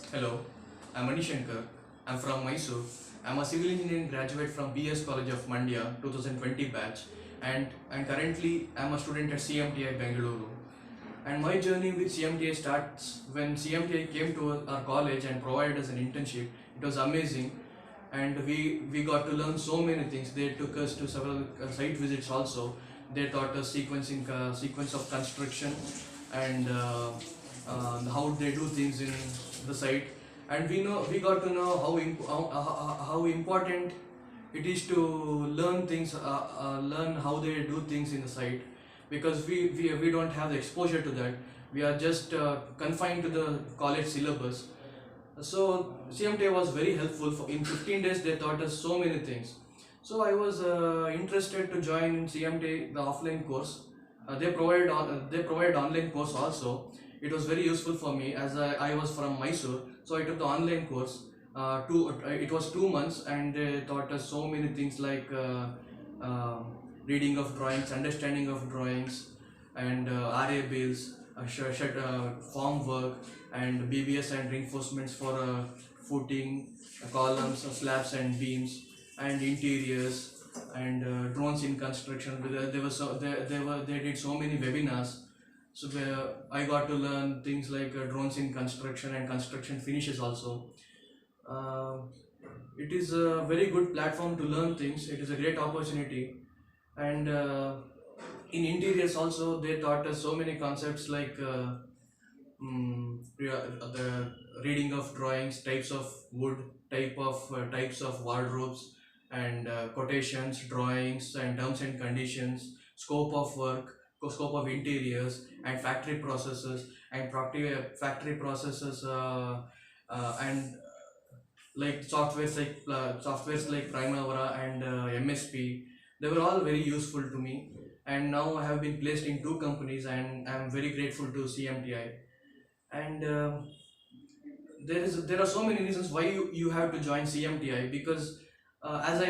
Hello, I'm Anishankar. I'm from Mysore. I'm a civil engineering graduate from BS College of Mandya 2020 batch, and currently I'm a student at CMTI Bengaluru. And my journey with CMTI starts when CMTI came to our college and provided us an internship. It was amazing, and we got to learn so many things. They took us to several site visits also. They taught us sequence of construction and how they do things in the site, and we got to know how important it is to learn how they do things in the site, because we don't have the exposure to that. We are just confined to the college syllabus. So CMTA was very helpful. In 15 days they taught us so many things. So I was interested to join CMTA, the offline course. They provide online course also. It was very useful for me as I was from Mysore. So I took the online course. It was 2 months, and they taught us so many things like reading of drawings, understanding of drawings, and RA bills, form work, and BBS and reinforcements for footing, columns, slabs and beams, and interiors, and drones in construction. They did so many webinars. So where I got to learn things like drones in construction and construction finishes also. Uh, it is a very good platform to learn things. It is a great opportunity, and in interiors also they taught us so many concepts like the reading of drawings, types of wood, types of wardrobes, and quotations, drawings, and terms and conditions, scope of work, scope of interiors, and factory processes, and factory processes, and like softwares like Primavera and MSP. They were all very useful to me, and now I have been placed in 2 companies, and I'm very grateful to CMTI. And there are so many reasons why you have to join CMTI, because as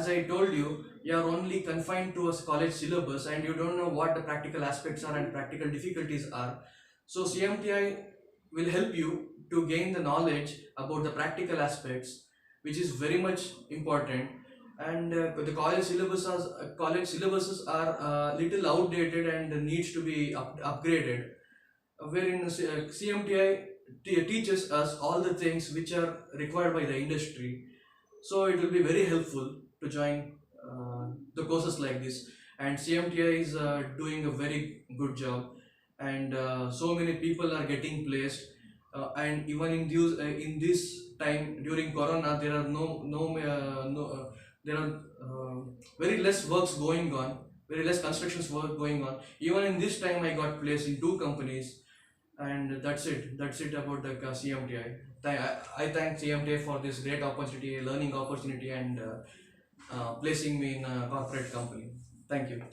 I told you, you are only confined to a college syllabus, and you don't know what the practical aspects are and practical difficulties are. So CMTI will help you to gain the knowledge about the practical aspects, which is very much important. And the college syllabuses are little outdated and needs to be upgraded, wherein CMTI teaches us all the things which are required by the industry. So it will be very helpful to join the courses like this. And CMTI is doing a very good job, and so many people are getting placed. And even in this time during Corona, there are there are very less works going on, very less constructions work going on. Even in this time, I got placed in 2 companies, and that's it about the CMTI. I thank CMTI for this great opportunity, learning opportunity, and placing me in a corporate company. Thank you.